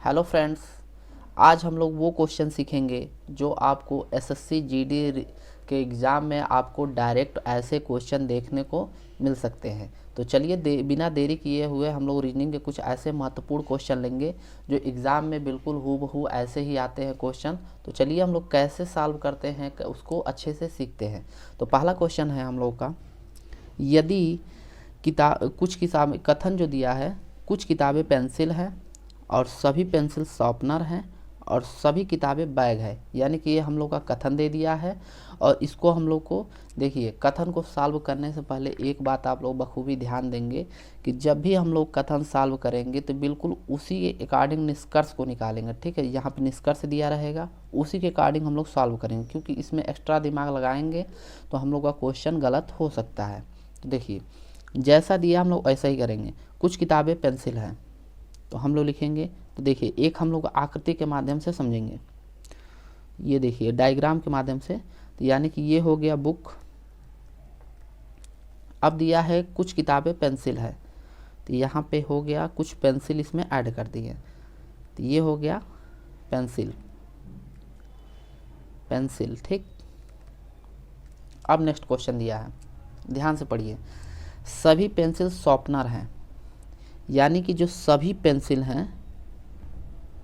Hello friends, आज हम लोग वो क्वेश्चन सीखेंगे जो आपको एसएससी जीडी के एग्ज़ाम में आपको डायरेक्ट ऐसे क्वेश्चन देखने को मिल सकते हैं। तो चलिए बिना देरी किए हुए हम लोग रीजनिंग के कुछ ऐसे महत्वपूर्ण क्वेश्चन लेंगे जो एग्ज़ाम में बिल्कुल हूबहू ऐसे ही आते हैं क्वेश्चन। तो चलिए हम लोग कैसे सॉल्व करते हैं उसको अच्छे से सीखते हैं। तो पहला क्वेश्चन है हम लोग का, यदि कुछ किताब कथन जो दिया है, कुछ किताबें पेंसिल हैं और सभी पेंसिल शार्पनर हैं और सभी किताबें बैग है। यानी कि ये हम लोग का कथन दे दिया है और इसको हम लोग को देखिए, कथन को सॉल्व करने से पहले एक बात आप लोग बखूबी ध्यान देंगे कि जब भी हम लोग कथन सॉल्व करेंगे तो बिल्कुल उसी के अकॉर्डिंग निष्कर्ष को निकालेंगे। ठीक है, यहाँ पे निष्कर्ष दिया रहेगा, उसी के अकॉर्डिंग हम लोग सॉल्व करेंगे, क्योंकि इसमें एक्स्ट्रा दिमाग लगाएंगे तो हम लोग का क्वेश्चन गलत हो सकता है। तो देखिए, जैसा दिया हम लोग ऐसा ही करेंगे। कुछ किताबें पेंसिल हैं तो हम लोग लिखेंगे, तो देखिए एक हम लोग आकृति के माध्यम से समझेंगे, ये देखिए डायग्राम के माध्यम से। तो यानी कि ये हो गया बुक। अब दिया है कुछ किताबें पेंसिल है, तो यहाँ पे हो गया कुछ पेंसिल इसमें ऐड कर दिए, तो ये हो गया पेंसिल पेंसिल। ठीक, अब नेक्स्ट क्वेश्चन दिया है, ध्यान से पढ़िए। सभी पेंसिल शार्पनर हैं, यानी कि जो सभी पेंसिल हैं,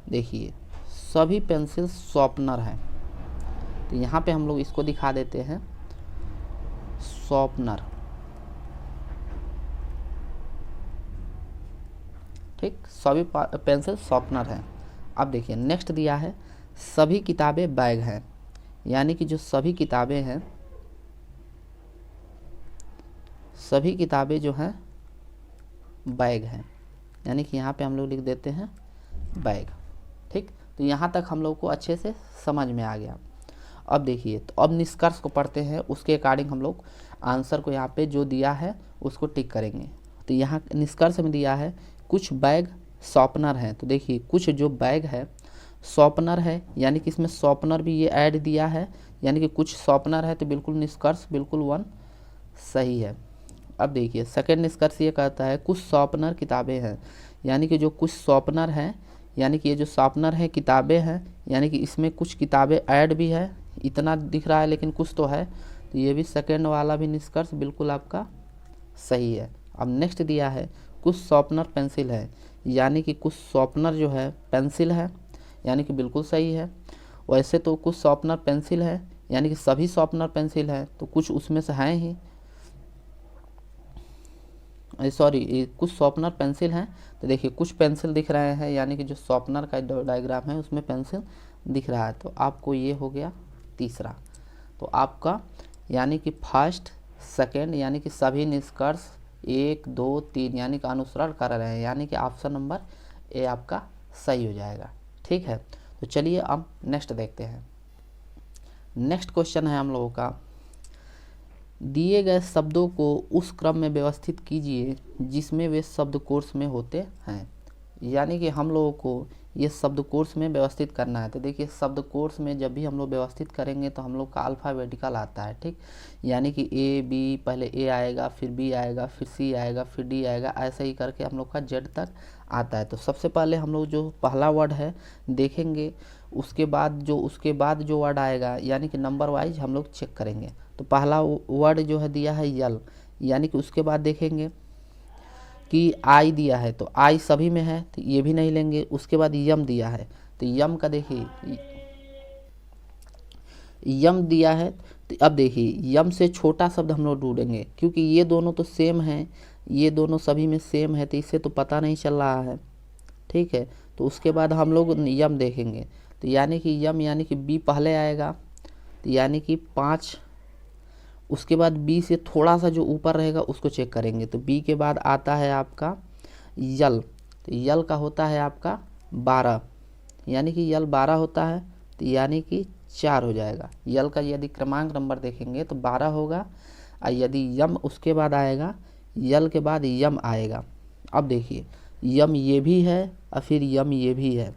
देखिए सभी पेंसिल शार्पनर हैं। तो यहाँ पे हम लोग इसको दिखा देते हैं शार्पनर। ठीक, सभी पेंसिल शार्पनर हैं। अब देखिए नेक्स्ट दिया है सभी किताबें बैग हैं, यानी कि जो सभी किताबें हैं, सभी किताबें जो हैं बैग हैं, यानी कि यहाँ पे हम लोग लिख देते हैं बैग। ठीक, तो यहाँ तक हम लोग को अच्छे से समझ में आ गया। अब देखिए, तो अब निष्कर्ष को पढ़ते हैं, उसके अकॉर्डिंग हम लोग आंसर को यहाँ पे जो दिया है उसको टिक करेंगे। तो यहाँ निष्कर्ष में दिया है कुछ बैग शार्पनर हैं, तो देखिए कुछ जो बैग है शार्पनर है, यानी कि इसमें शार्पनर भी ये ऐड दिया है, यानी कि कुछ शार्पनर है, तो बिल्कुल निष्कर्ष बिल्कुल 1 सही है। अब देखिए सेकंड निष्कर्ष ये कहता है कुछ शार्पनर किताबें हैं, यानी कि जो कुछ शार्पनर हैं, यानी कि ये जो शार्पनर है किताबें हैं, यानी कि इसमें कुछ किताबें ऐड भी है, इतना दिख रहा है लेकिन कुछ तो है, तो ये भी सेकंड वाला भी निष्कर्ष बिल्कुल आपका सही है। अब नेक्स्ट दिया है कुछ शार्पनर पेंसिल है, यानी कि कुछ शार्पनर जो है पेंसिल है, यानी कि बिल्कुल सही है। वैसे तो कुछ शार्पनर पेंसिल है, यानी कि सभी शार्पनर पेंसिल है, तो कुछ उसमें से हैं ही, सॉरी कुछ शार्पनर पेंसिल हैं। तो देखिए कुछ पेंसिल दिख रहे हैं, यानी कि जो शार्पनर का डायग्राम है उसमें पेंसिल दिख रहा है, तो आपको ये हो गया तीसरा। तो आपका यानी कि फर्स्ट सेकंड यानी कि सभी निष्कर्ष 1 2 3 यानी कि अनुसरण कर रहे हैं, यानी कि ऑप्शन नंबर ए आपका सही हो जाएगा। ठीक है, तो चलिए अब नेक्स्ट देखते हैं। नेक्स्ट क्वेश्चन है हम लोगों का, दिए गए शब्दों को उस क्रम में व्यवस्थित कीजिए जिसमें वे शब्दकोश में होते हैं। यानी कि हम लोगों को ये शब्दकोश में व्यवस्थित करना है। तो देखिए शब्दकोश में जब भी हम लोग व्यवस्थित करेंगे तो हम लोग का अल्फ़ाबेटिकल आता है। ठीक, यानी कि ए बी, पहले ए आएगा, फिर बी आएगा, फिर सी आएगा, फिर डी आएगा, ऐसे ही करके हम लोग का जेड तक आता है। तो सबसे पहले हम लोग जो पहला वर्ड है देखेंगे, उसके बाद जो वर्ड आएगा यानी कि नंबर वाइज हम लोग चेक करेंगे। तो पहला वर्ड जो है दिया है यल, यानी कि उसके बाद देखेंगे कि आई दिया है, तो आई सभी में है, तो ये भी नहीं लेंगे। उसके बाद यम दिया है, तो यम का देखिए यम दिया है, तो अब देखिए यम से छोटा शब्द हम लोग ढूंढेंगे, क्योंकि ये दोनों तो सेम हैं, ये दोनों सभी में सेम है, तो इससे तो पता नहीं चल रहा है। ठीक है, तो उसके बाद हम लोग यम देखेंगे, तो यानी कि यम यानी कि बी पहले आएगा, तो यानी कि 5। उसके बाद बी से थोड़ा सा जो ऊपर रहेगा उसको चेक करेंगे, तो बी के बाद आता है आपका यल, तो यल का होता है आपका 12, यानी कि यल 12 होता है, तो यानी कि 4 हो जाएगा। यल का यदि क्रमांक नंबर देखेंगे तो 12 होगा, और यदि यम उसके बाद आएगा, यल के बाद यम आएगा। अब देखिए यम ये भी है और फिर यम ये भी है,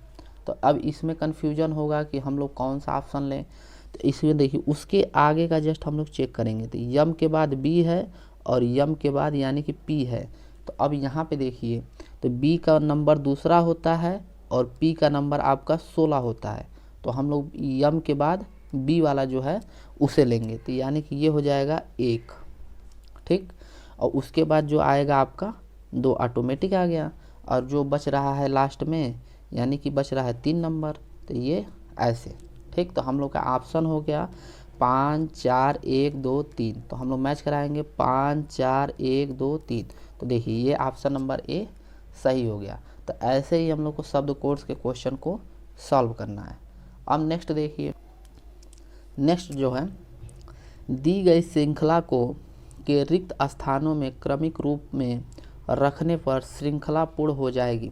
तो अब इसमें कन्फ्यूजन होगा कि हम लोग कौन सा ऑप्शन लें। तो इसमें देखिए उसके आगे का जस्ट हम लोग चेक करेंगे, तो यम के बाद बी है और यम के बाद यानी कि पी है। तो अब यहाँ पे देखिए, तो बी का नंबर दूसरा होता है और P का नंबर आपका 16 होता है, तो हम लोग यम के बाद B वाला जो है उसे लेंगे, तो यानी कि ये हो जाएगा 1, ठीक। और उसके बाद जो आएगा आपका 2 ऑटोमेटिक आ गया, और जो बच रहा है लास्ट में यानी कि बच रहा है 3 नंबर, तो ये ऐसे, ठीक। तो हम लोग का ऑप्शन हो गया 5 4 1 2 3, तो हम लोग मैच कराएंगे 5 4 1 2 3, तो देखिए ये ऑप्शन नंबर ए सही हो गया। तो ऐसे ही हम लोग को शब्दकोश के क्वेश्चन को सॉल्व करना है। अब नेक्स्ट देखिए, नेक्स्ट जो है, दी गई श्रृंखला को के रिक्त स्थानों में क्रमिक रूप में रखने पर श्रृंखला पूर्ण हो जाएगी।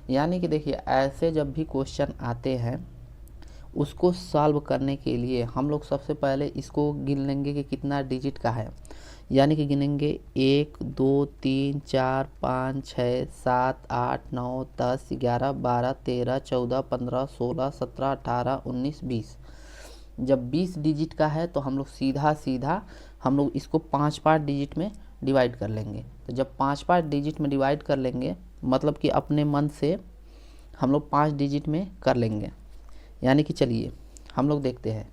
यानी कि देखिए ऐसे जब भी क्वेश्चन आते हैं उसको सॉल्व करने के लिए हम लोग सबसे पहले इसको गिन लेंगे कि कितना डिजिट का है, यानी कि गिनेंगे 1 2 3 4 5 6 7 8 9 10 11 12 13 14 15 16 17 18 19 20। जब 20 डिजिट का है तो हम लोग सीधा हम लोग इसको 5 डिजिट में डिवाइड कर लेंगे। तो जब 5 डिजिट में डिवाइड कर लेंगे मतलब कि अपने मन से हम लोग 5 डिजिट में कर लेंगे। यानी कि चलिए हम लोग देखते हैं,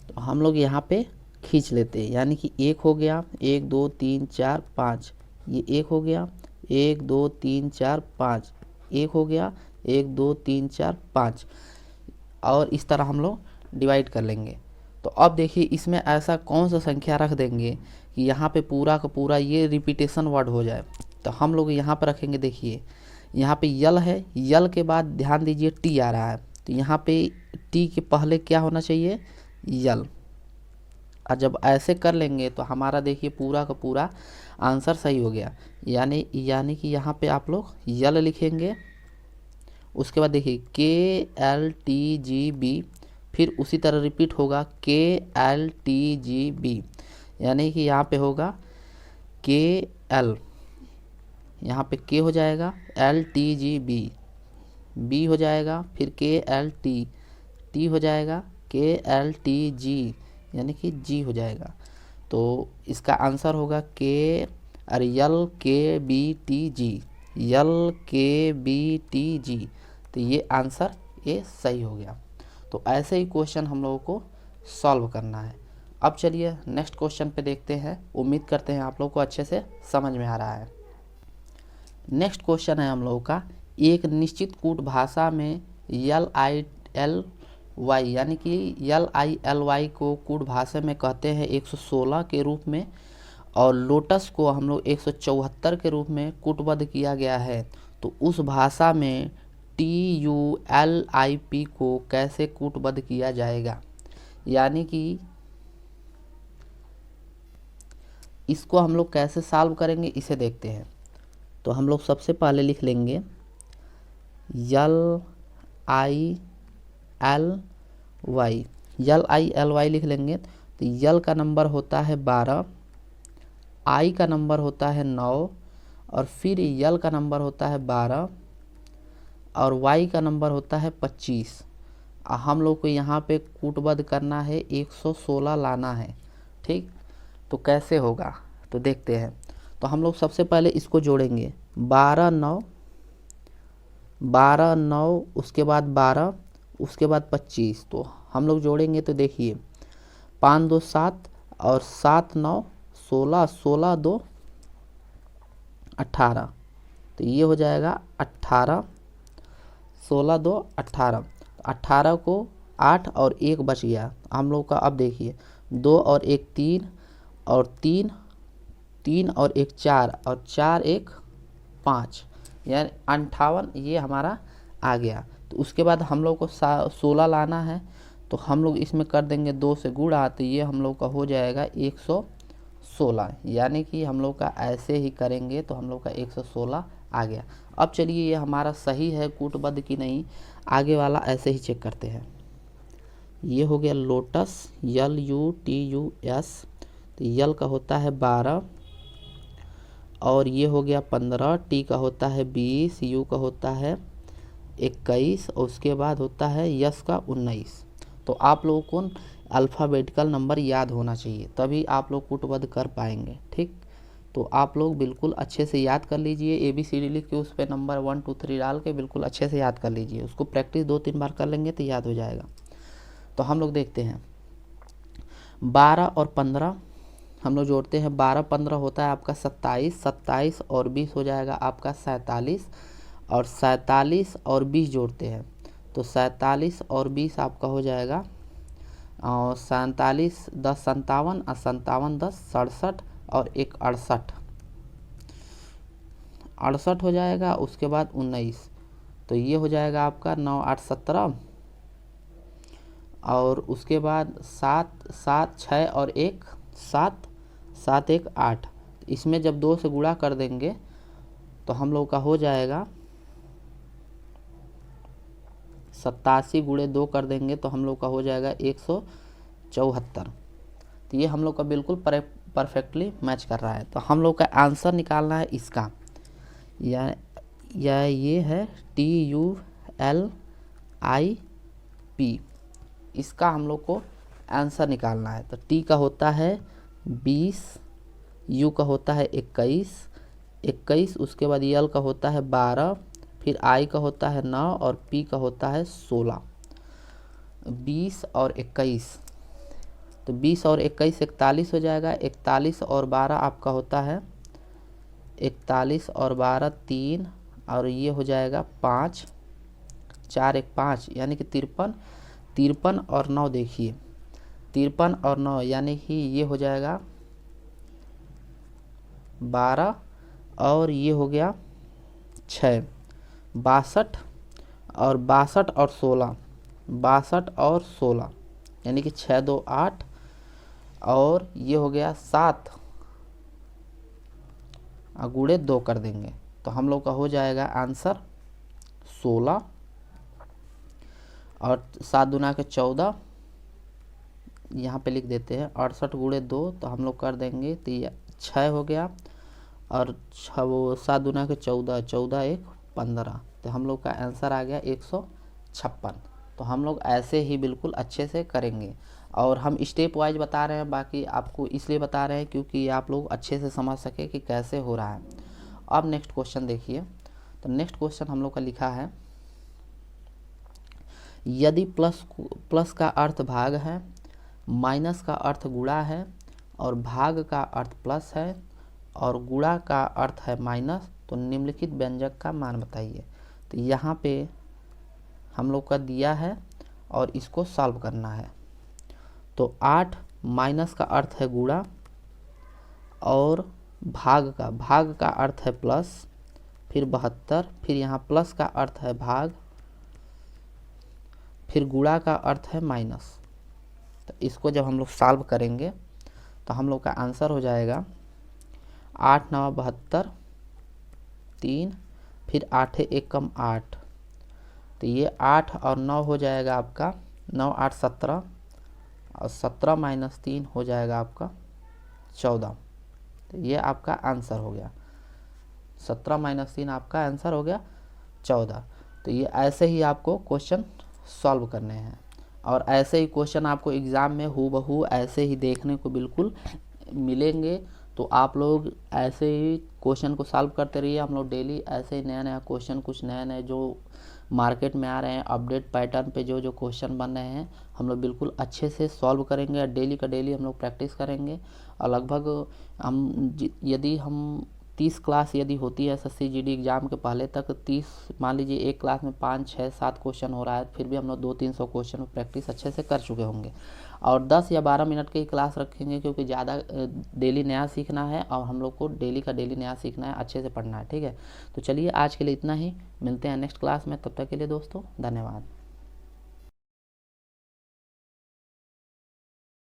तो हम लोग यहाँ पे खींच लेते हैं, यानी कि 1 हो गया 1 2 3 4 5, ये 1 हो गया 1 2 3 4 5, 1 हो गया 1 2 3 4 5, और इस तरह हम लोग डिवाइड कर लेंगे। तो अब देखिए इसमें ऐसा कौन सा संख्या रख देंगे कि यहाँ पे पूरा का पूरा ये रिपीटेशन वर्ड हो जाए। तो हम लोग यहाँ पर रखेंगे, देखिए यहाँ पे यल है, यल के बाद ध्यान दीजिए टी आ रहा है, तो यहाँ पे टी के पहले क्या होना चाहिए, यल। और जब ऐसे कर लेंगे तो हमारा देखिए पूरा का पूरा आंसर सही हो गया। यानी कि यहाँ पे आप लोग यल लिखेंगे, उसके बाद देखिए KLTGB, फिर उसी तरह रिपीट होगा KLTGB, यानी कि यहाँ पे होगा KL, यहाँ पे K हो जाएगा, LTGB, B हो जाएगा, फिर KLT, T हो जाएगा, KLTG, यानी कि G हो जाएगा। तो इसका आंसर होगा LKBTG, LKBTG। तो ये आंसर ये सही हो गया। तो ऐसे ही क्वेश्चन हम लोगों को सॉल्व करना है। अब चलिए नेक्स्ट क्वेश्चन पे देखते हैं। उम्मीद करते हैं आप लोगों को अच्छे से समझ में आ रहा है। नेक्स्ट क्वेश्चन है हम लोगों का, एक निश्चित कूट भाषा में LILY, यानी कि LILY को कूट भाषा में कहते हैं 116 के रूप में, और लोटस को हम लोग 174 के रूप में कूटबद्ध किया गया है। तो उस भाषा में TULIP को कैसे कूटबद्ध किया जाएगा, यानी कि इसको हम लोग कैसे सॉल्व करेंगे इसे देखते हैं। तो हम लोग सबसे पहले लिख लेंगे LILY लिख लेंगे। तो यल का नंबर होता है 12, आई का नंबर होता है 9, और फिर यल का नंबर होता है 12, और वाई का नंबर होता है 25। हम लोग को यहाँ पे कूटबद्ध करना है, 116 लाना है, ठीक। तो कैसे होगा तो देखते हैं। तो हम लोग सबसे पहले इसको जोड़ेंगे, 12 9, उसके बाद 12, उसके बाद 25। तो हम लोग जोड़ेंगे तो देखिए 5 2 7 और 7 9 16, 16 2 18, तो ये हो जाएगा 18, 16 2 18। 18 को 8 और 1 बच गया हम लोग का। अब देखिए 2 और 1 3, और 3 और 1 4, और 4 1 5, यानी 58 ये हमारा आ गया। तो उसके बाद हम लोग को 16 लाना है, तो हम लोग इसमें कर देंगे 2 से गुणा, तो ये हम लोग का हो जाएगा 116, यानी कि हम लोग का ऐसे ही करेंगे तो हम लोग का 116 आ गया। अब चलिए ये हमारा सही है कूटबद्ध की नहीं, आगे वाला ऐसे ही चेक करते हैं। ये हो गया लोटस, LUTUS, तो यल का होता है 12, और ये हो गया 15, टी का होता है 20, यू का होता है 21, और उसके बाद होता है यस का 19। तो आप लोगों को अल्फ़ाबेटिकल नंबर याद होना चाहिए, तभी आप लोग कूटबद्ध कर पाएंगे, ठीक। तो आप लोग बिल्कुल अच्छे से याद कर लीजिए। ABCD लिख के उस पर नंबर 1 2 3 डाल के बिल्कुल अच्छे से याद कर लीजिए। उसको प्रैक्टिस 2-3 बार कर लेंगे तो याद हो जाएगा। तो हम लोग देखते हैं 12 और 15 हम लोग जोड़ते हैं। 12-15 होता है आपका 27, 27 और 20 हो जाएगा आपका 47, और 47 और 20 जोड़ते हैं तो 47 और 20 आपका हो जाएगा और 47 10 57 और 57 10 67 और 1 68, 68 हो जाएगा। उसके बाद 19, तो ये हो जाएगा आपका 9 8 17, और उसके बाद 7 7 6 और 1 7, 7 1 8। इसमें जब 2 से गुणा कर देंगे तो हम लोग का हो जाएगा 87 गुणे 2 कर देंगे तो हम लोग का हो जाएगा 174। तो ये हम लोग का बिल्कुल परफेक्टली मैच कर रहा है। तो हम लोग का आंसर निकालना है इसका, या ये है TULIP, इसका हम लोग को आंसर निकालना है। तो T का होता है 20, U का होता है 21, उसके बाद L का होता है 12, फिर I का होता है 9 और P का होता है 16। 20 और 21, तो 20 और 21 41 हो जाएगा। 41 और 12 आपका होता है 41 और 12 3, और ये हो जाएगा 5, 4 1 5 यानी कि 53। 53 और 9 देखिए, 53 और 9 यानी कि ये हो जाएगा 12, और ये हो गया 6, 62 और 62 और 16, 62 और 16 यानी कि 6 2 8, और ये हो गया 7 गुणे 2 कर देंगे तो हम लोग का हो जाएगा आंसर 16, और 7 दूना के 14, यहाँ पे लिख देते हैं 68 गुणे 2 तो हम लोग कर देंगे तो ये 6 हो गया, और 7 दूना के 14, 14 1 15, तो हम लोग का आंसर आ गया 156। तो हम लोग ऐसे ही बिल्कुल अच्छे से करेंगे, और हम स्टेप वाइज बता रहे हैं, बाकी आपको इसलिए बता रहे हैं क्योंकि आप लोग अच्छे से समझ सके कि कैसे हो रहा है। अब नेक्स्ट क्वेश्चन देखिए। तो नेक्स्ट क्वेश्चन हम लोग का लिखा है, यदि प्लस का अर्थ भाग है, माइनस का अर्थ गुणा है, और भाग का अर्थ प्लस है, और गुणा का अर्थ है माइनस, तो निम्नलिखित व्यंजक का मान बताइए। तो यहाँ पे हम लोग का दिया है और इसको सॉल्व करना है। तो 8 माइनस का अर्थ है गुणा, और भाग का अर्थ है प्लस, फिर 72, फिर यहाँ प्लस का अर्थ है भाग, फिर गुणा का अर्थ है माइनस। तो इसको जब हम लोग सॉल्व करेंगे तो हम लोग का आंसर हो जाएगा 8 9 72 3, फिर 8 1 कम 8, तो ये 8 और 9 हो जाएगा आपका 9 8 17, और 17 माइनस 3 हो जाएगा आपका 14। तो ये आपका आंसर हो गया, 17 माइनस 3 आपका आंसर हो गया 14। तो ये ऐसे ही आपको क्वेश्चन सॉल्व करने हैं, और ऐसे ही क्वेश्चन आपको एग्ज़ाम में हूबहू ऐसे ही देखने को बिल्कुल मिलेंगे। तो आप लोग ऐसे ही क्वेश्चन को सॉल्व करते रहिए। हम लोग डेली ऐसे ही नया नया क्वेश्चन, कुछ नए नए जो मार्केट में आ रहे हैं अपडेट पैटर्न पे जो क्वेश्चन बन रहे हैं, हम लोग बिल्कुल अच्छे से सॉल्व करेंगे। डेली का डेली हम लोग प्रैक्टिस करेंगे, और लगभग यदि हम 30 क्लास यदि होती है SSC GD एग्ज़ाम के पहले तक, 30 मान लीजिए एक क्लास में 5 6 7 क्वेश्चन हो रहा है, फिर भी हम लोग 200-300 क्वेश्चन प्रैक्टिस अच्छे से कर चुके होंगे। और 10 या 12 मिनट की क्लास रखेंगे, क्योंकि ज़्यादा डेली नया सीखना है, और हम लोग को डेली का डेली नया सीखना है, अच्छे से पढ़ना है। ठीक है, तो चलिए आज के लिए इतना ही, मिलते हैं नेक्स्ट क्लास में। तब तक के लिए दोस्तों धन्यवाद।